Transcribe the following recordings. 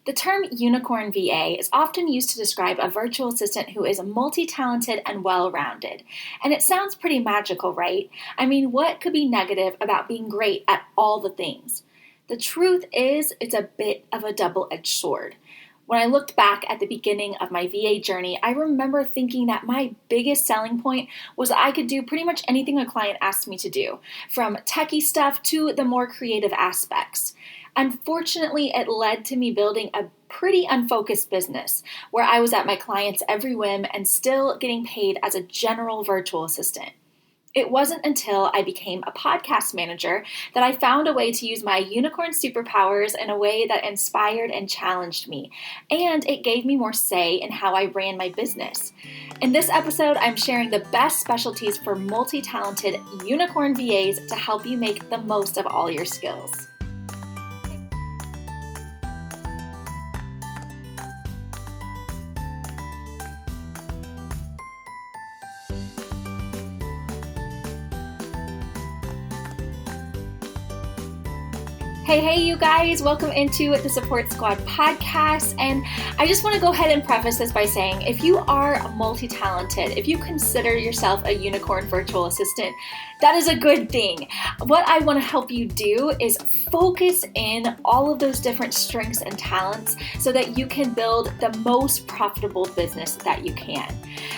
The term unicorn VA is often used to describe a virtual assistant who is multi-talented and well-rounded. And it sounds pretty magical, right? I mean, what could be negative about being great at all the things? The truth is, it's a bit of a double-edged sword. When I looked back at the beginning of my VA journey, I remember thinking that my biggest selling point was I could do pretty much anything a client asked me to do, from techie stuff to the more creative aspects. Unfortunately, it led to me building a pretty unfocused business where I was at my client's every whim and still getting paid as a general virtual assistant. It wasn't until I became a podcast manager that I found a way to use my unicorn superpowers in a way that inspired and challenged me, and it gave me more say in how I ran my business. In this episode, I'm sharing the best specialties for multi-talented unicorn VAs to help you make the most of all your skills. Hey, you guys, welcome into the Support Squad podcast. And I just want to go ahead and preface this by saying, if you are multi-talented, if you consider yourself a unicorn virtual assistant, that is a good thing. What I want to help you do is focus in all of those different strengths and talents so that you can build the most profitable business that you can.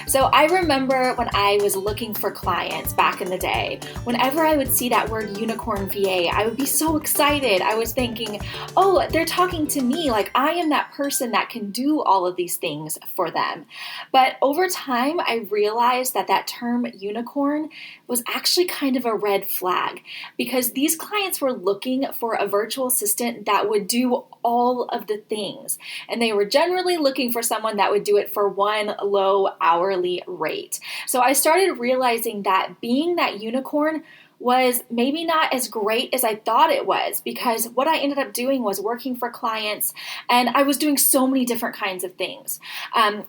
So I remember when I was looking for clients back in the day, whenever I would see that word unicorn VA, I would be so excited. I was thinking, oh, they're talking to me, like I am that person that can do all of these things for them. But over time, I realized that that term unicorn was actually kind of a red flag because these clients were looking for a virtual assistant that would do all of the things. And they were generally looking for someone that would do it for one low hourly rate. So I started realizing that being that unicorn was maybe not as great as I thought it was, because what I ended up doing was working for clients and I was doing so many different kinds of things.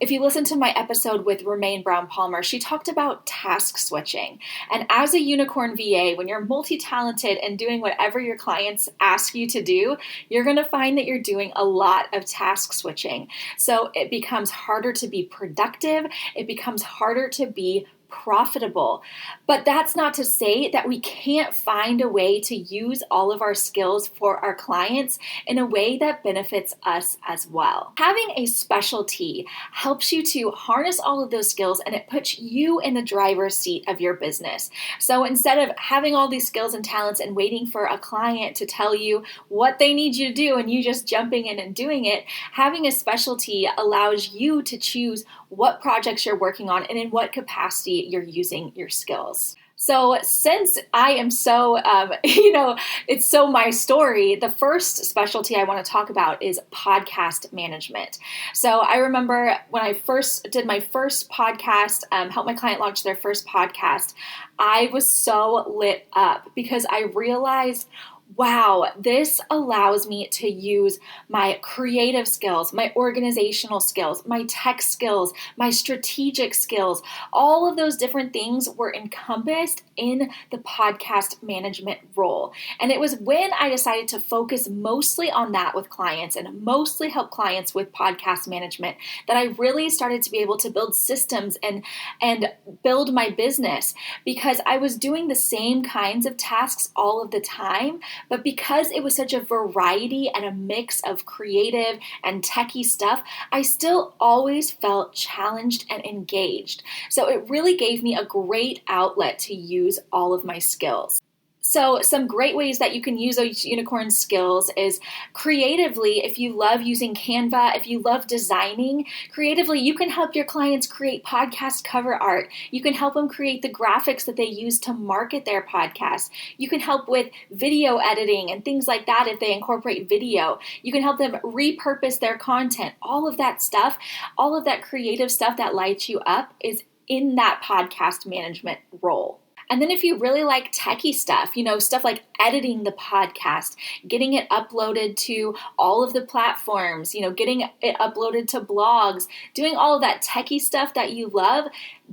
If you listen to my episode with Romaine Brown Palmer, she talked about task switching. And as a unicorn VA, when you're multi-talented and doing whatever your clients ask you to do, you're going to find that you're doing a lot of task switching. So it becomes harder to be productive. It becomes harder to be profitable. But that's not to say that we can't find a way to use all of our skills for our clients in a way that benefits us as well. Having a specialty helps you to harness all of those skills, and it puts you in the driver's seat of your business. So instead of having all these skills and talents and waiting for a client to tell you what they need you to do and you just jumping in and doing it, having a specialty allows you to choose what projects you're working on and in what capacity you're using your skills. So since I am so, it's so my story, the first specialty I want to talk about is podcast management. So I remember when I first did my first podcast, helped my client launch their first podcast, I was so lit up because I realized, wow, this allows me to use my creative skills, my organizational skills, my tech skills, my strategic skills. All of those different things were encompassed in the podcast management role. And it was when I decided to focus mostly on that with clients and mostly help clients with podcast management that I really started to be able to build systems and build my business, because I was doing the same kinds of tasks all of the time. But because it was such a variety and a mix of creative and techie stuff, I still always felt challenged and engaged. So it really gave me a great outlet to use all of my skills. So some great ways that you can use those unicorn skills is creatively. If you love using Canva, if you love designing creatively, you can help your clients create podcast cover art. You can help them create the graphics that they use to market their podcast. You can help with video editing and things like that if they incorporate video. You can help them repurpose their content. All of that stuff, all of that creative stuff that lights you up is in that podcast management role. And then if you really like techie stuff, stuff like editing the podcast, getting it uploaded to all of the platforms, getting it uploaded to blogs, doing all of that techie stuff that you love,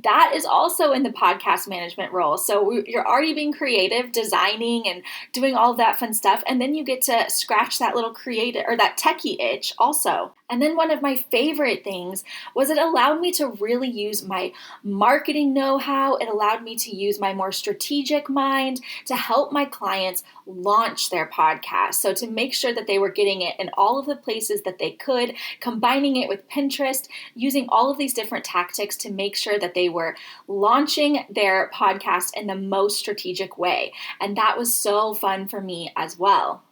that is also in the podcast management role. So you're already being creative, designing and doing all of that fun stuff. And then you get to scratch that little creative or that techie itch also. And then one of my favorite things was it allowed me to really use my marketing know-how. It allowed me to use my more strategic mind to help my clients launch their podcast. So to make sure that they were getting it in all of the places that they could, combining it with Pinterest, using all of these different tactics to make sure that they were launching their podcast in the most strategic way. And that was so fun for me as well.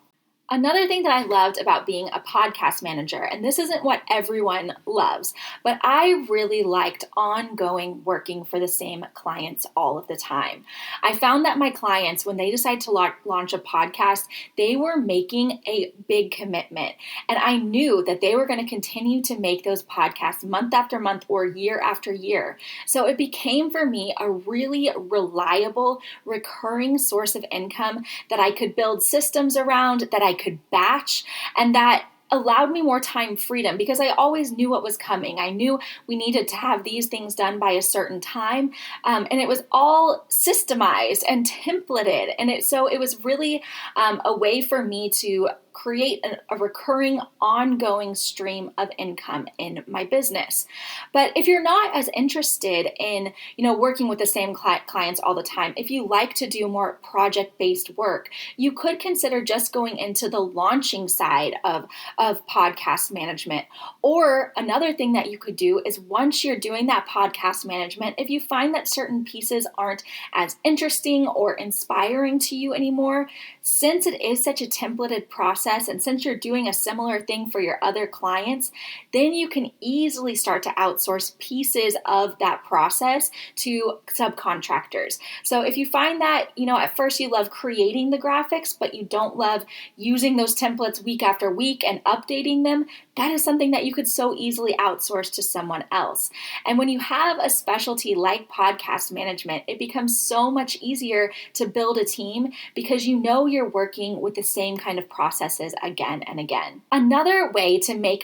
Another thing that I loved about being a podcast manager, and this isn't what everyone loves, but I really liked ongoing working for the same clients all of the time. I found that my clients, when they decide to launch a podcast, they were making a big commitment. And I knew that they were going to continue to make those podcasts month after month or year after year. So it became for me a really reliable, recurring source of income that I could build systems around, that I could batch, and that allowed me more time freedom because I always knew what was coming. I knew we needed to have these things done by a certain time, and it was all systemized and templated, and so it was really a way for me to create a recurring, ongoing stream of income in my business. But if you're not as interested in, working with the same clients all the time, if you like to do more project-based work, you could consider just going into the launching side of podcast management. Or another thing that you could do is once you're doing that podcast management, if you find that certain pieces aren't as interesting or inspiring to you anymore, since it is such a templated process, and since you're doing a similar thing for your other clients, then you can easily start to outsource pieces of that process to subcontractors. So if you find that, at first you love creating the graphics, but you don't love using those templates week after week and updating them, that is something that you could so easily outsource to someone else. And when you have a specialty like podcast management, it becomes so much easier to build a team because you're working with the same kind of processes again and again. Another way to make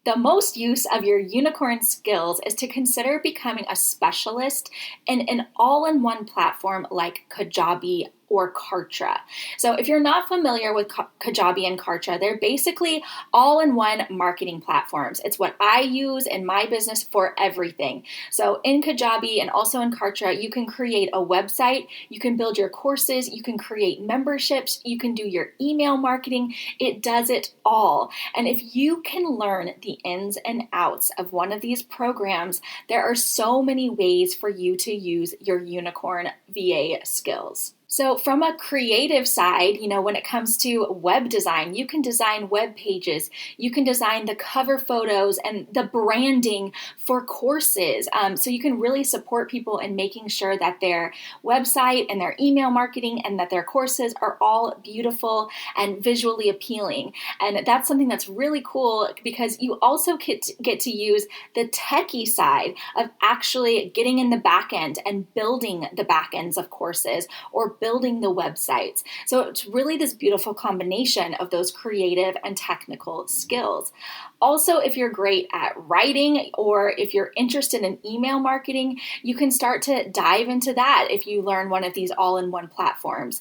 the most use of your unicorn skills is to consider becoming a specialist in an all-in-one platform like Kajabi or Kartra. So if you're not familiar with Kajabi and Kartra, they're basically all-in-one marketing platforms. It's what I use in my business for everything. So in Kajabi and also in Kartra, you can create a website, you can build your courses, you can create memberships, you can do your email marketing. It does it all. And if you can learn the ins and outs of one of these programs, there are so many ways for you to use your unicorn VA skills. So from a creative side, when it comes to web design, you can design web pages, you can design the cover photos and the branding for courses. So you can really support people in making sure that their website and their email marketing and that their courses are all beautiful and visually appealing. And that's something that's really cool because you also get to use the techie side of actually getting in the back end and building the back ends of courses or building the websites. So it's really this beautiful combination of those creative and technical skills. Also, if you're great at writing or if you're interested in email marketing, you can start to dive into that if you learn one of these all-in-one platforms.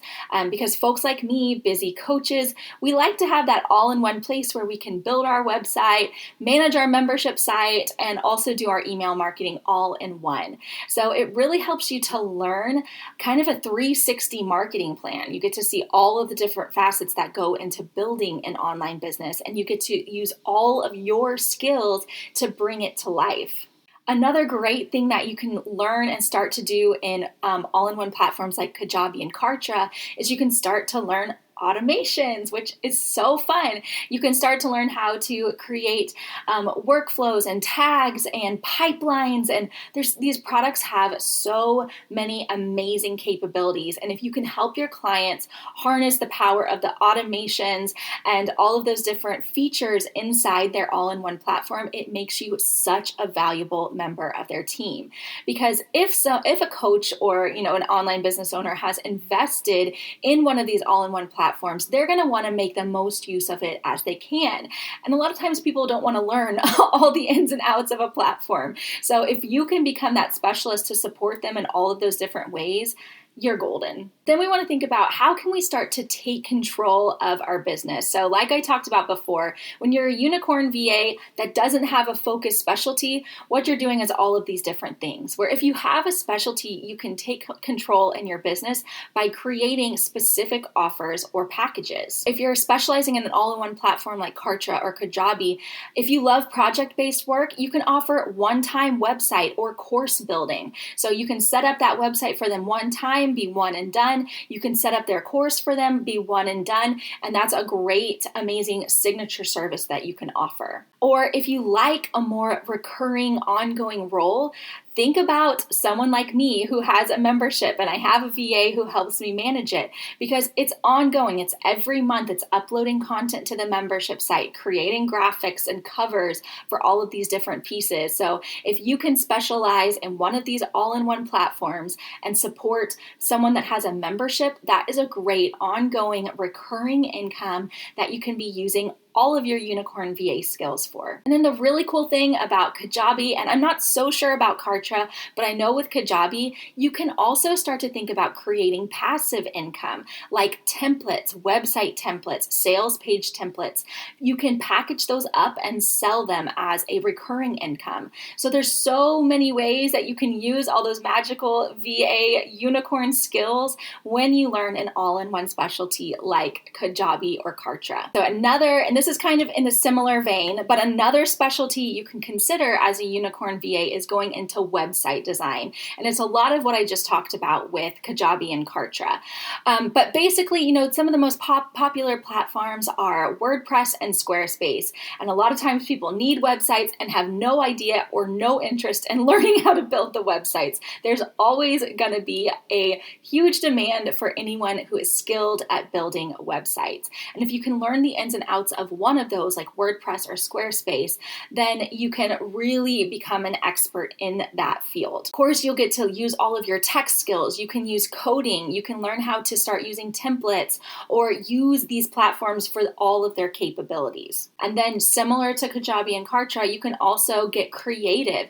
Because folks like me, busy coaches, we like to have that all-in-one place where we can build our website, manage our membership site, and also do our email marketing all in one. So it really helps you to learn kind of a 360 marketing plan. You get to see all of the different facets that go into building an online business, and you get to use all of your skills to bring it to life. Another great thing that you can learn and start to do in all-in-one platforms like Kajabi and Kartra is you can start to learn automations, which is so fun. You can start to learn how to create workflows and tags and pipelines. And these products have so many amazing capabilities. And if you can help your clients harness the power of the automations and all of those different features inside their all-in-one platform, it makes you such a valuable member of their team. Because if a coach or an online business owner has invested in one of these all-in-one platforms, they're going to want to make the most use of it as they can. And a lot of times people don't want to learn all the ins and outs of a platform. So if you can become that specialist to support them in all of those different ways, you're golden. Then we want to think about how can we start to take control of our business. So like I talked about before, when you're a unicorn VA that doesn't have a focused specialty, what you're doing is all of these different things. Where if you have a specialty, you can take control in your business by creating specific offers or packages. If you're specializing in an all-in-one platform like Kartra or Kajabi, if you love project-based work, you can offer one-time website or course building. So you can set up that website for them one time, be one and done. You can set up their course for them, be one and done. And that's a great, amazing signature service that you can offer. Or if you like a more recurring, ongoing role, think about someone like me who has a membership and I have a VA who helps me manage it because it's ongoing. It's every month. It's uploading content to the membership site, creating graphics and covers for all of these different pieces. So if you can specialize in one of these all-in-one platforms and support someone that has a membership, that is a great ongoing recurring income that you can be using all of your unicorn VA skills for. And then the really cool thing about Kajabi, and I'm not so sure about Kartra, but I know with Kajabi, you can also start to think about creating passive income like templates, website templates, sales page templates. You can package those up and sell them as a recurring income. So there's so many ways that you can use all those magical VA unicorn skills when you learn an all-in-one specialty like Kajabi or Kartra. So and this is kind of in a similar vein, but another specialty you can consider as a unicorn VA is going into website design. And it's a lot of what I just talked about with Kajabi and Kartra. But basically, some of the most popular platforms are WordPress and Squarespace. And a lot of times people need websites and have no idea or no interest in learning how to build the websites. There's always going to be a huge demand for anyone who is skilled at building websites. And if you can learn the ins and outs of one of those, like WordPress or Squarespace, then you can really become an expert in that field. Of course, you'll get to use all of your tech skills. You can use coding. You can learn how to start using templates or use these platforms for all of their capabilities. And then similar to Kajabi and Kartra, you can also get creative,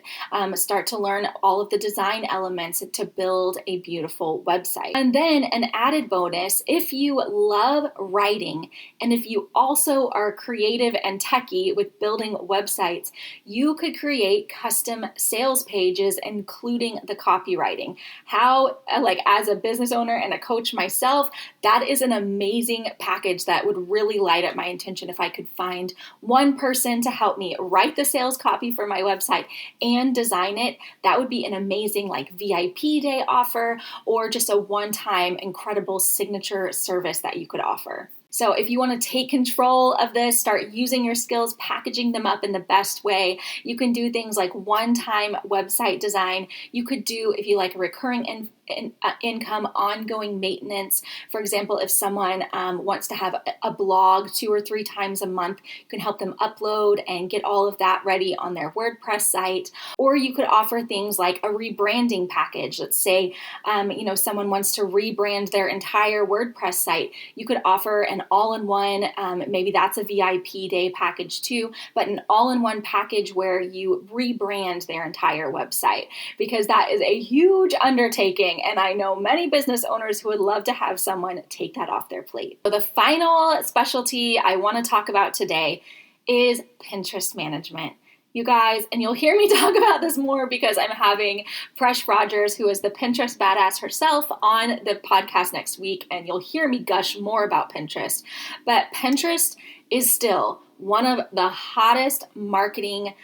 start to learn all of the design elements to build a beautiful website. And then an added bonus, if you love writing and if you also are creative and techie with building websites, you could create custom sales pages, including the copywriting. As a business owner and a coach myself, that is an amazing package that would really light up my intention if I could find one person to help me write the sales copy for my website and design it. That would be an amazing VIP day offer or just a one-time incredible signature service that you could offer. So if you want to take control of this, start using your skills, packaging them up in the best way, you can do things like one-time website design. You could do, if you like a recurring income, ongoing maintenance. For example, if someone wants to have a blog 2 or 3 times a month, you can help them upload and get all of that ready on their WordPress site. Or you could offer things like a rebranding package. Let's say, someone wants to rebrand their entire WordPress site. You could offer an all-in-one, maybe that's a VIP day package too, but an all-in-one package where you rebrand their entire website, because that is a huge undertaking. And I know many business owners who would love to have someone take that off their plate. So the final specialty I want to talk about today is Pinterest management. You guys, and you'll hear me talk about this more because I'm having Presh Rogers, who is the Pinterest badass herself, on the podcast next week, and you'll hear me gush more about Pinterest. But Pinterest is still one of the hottest marketing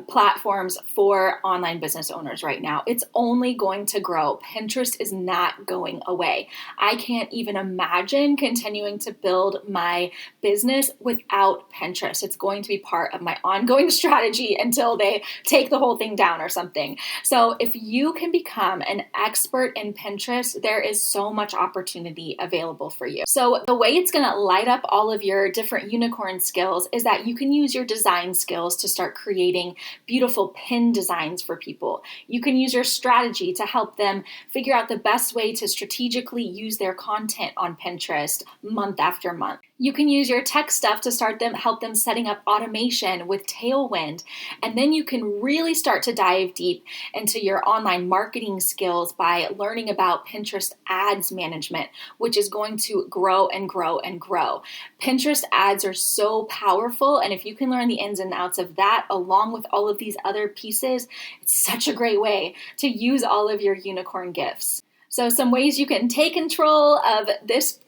platforms for online business owners right now. It's only going to grow. Pinterest is not going away. I can't even imagine continuing to build my business without Pinterest. It's going to be part of my ongoing strategy until they take the whole thing down or something. So if you can become an expert in Pinterest, there is so much opportunity available for you. So the way it's going to light up all of your different unicorn skills is that you can use your design skills to start creating beautiful pin designs for people. You can use your strategy to help them figure out the best way to strategically use their content on Pinterest month after month. You can use your tech stuff to help them setting up automation with Tailwind. And then you can really start to dive deep into your online marketing skills by learning about Pinterest ads management, which is going to grow and grow and grow. Pinterest ads are so powerful. And if you can learn the ins and outs of that, along with all of these other pieces, it's such a great way to use all of your unicorn gifts. So some ways you can take control of this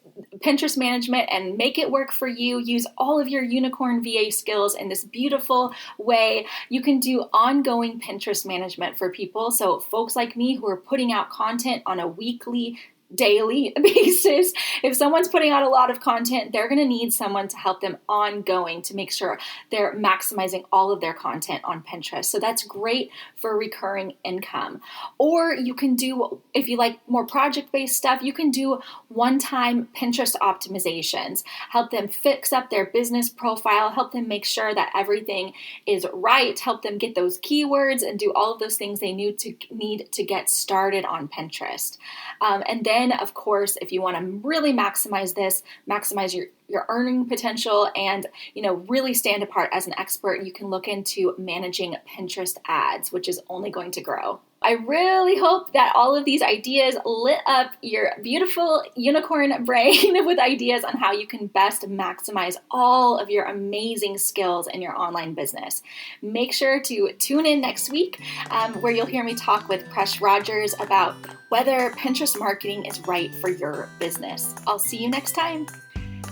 Pinterest management and make it work for you. Use all of your unicorn VA skills in this beautiful way. You can do ongoing Pinterest management for people. So folks like me who are putting out content on a weekly, daily basis. If someone's putting out a lot of content, they're going to need someone to help them ongoing to make sure they're maximizing all of their content on Pinterest. So that's great for recurring income. Or you can do, if you like more project-based stuff, you can do one-time Pinterest optimizations, help them fix up their business profile, help them make sure that everything is right, help them get those keywords and do all of those things they need to get started on Pinterest. And then, of course, if you want to really maximize this, maximize your earning potential and, really stand apart as an expert, you can look into managing Pinterest ads, which is only going to grow. I really hope that all of these ideas lit up your beautiful unicorn brain with ideas on how you can best maximize all of your amazing skills in your online business. Make sure to tune in next week where you'll hear me talk with Presh Rogers about whether Pinterest marketing is right for your business. I'll see you next time.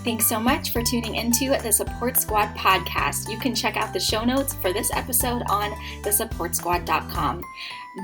Thanks so much for tuning into the Support Squad podcast. You can check out the show notes for this episode on thesupportsquad.com.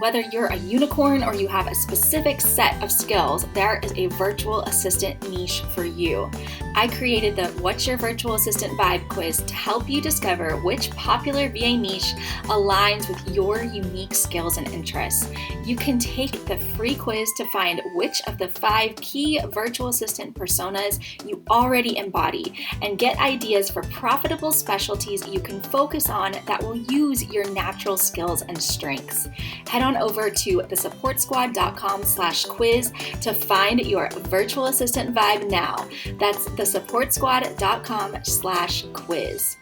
Whether you're a unicorn or you have a specific set of skills, there is a virtual assistant niche for you. I created the What's Your Virtual Assistant Vibe quiz to help you discover which popular VA niche aligns with your unique skills and interests. You can take the free quiz to find which of the 5 key virtual assistant personas you already embody and get ideas for profitable specialties you can focus on that will use your natural skills and strengths. Head on over to thesupportsquad.com/quiz to find your virtual assistant vibe now. That's thesupportsquad.com/quiz.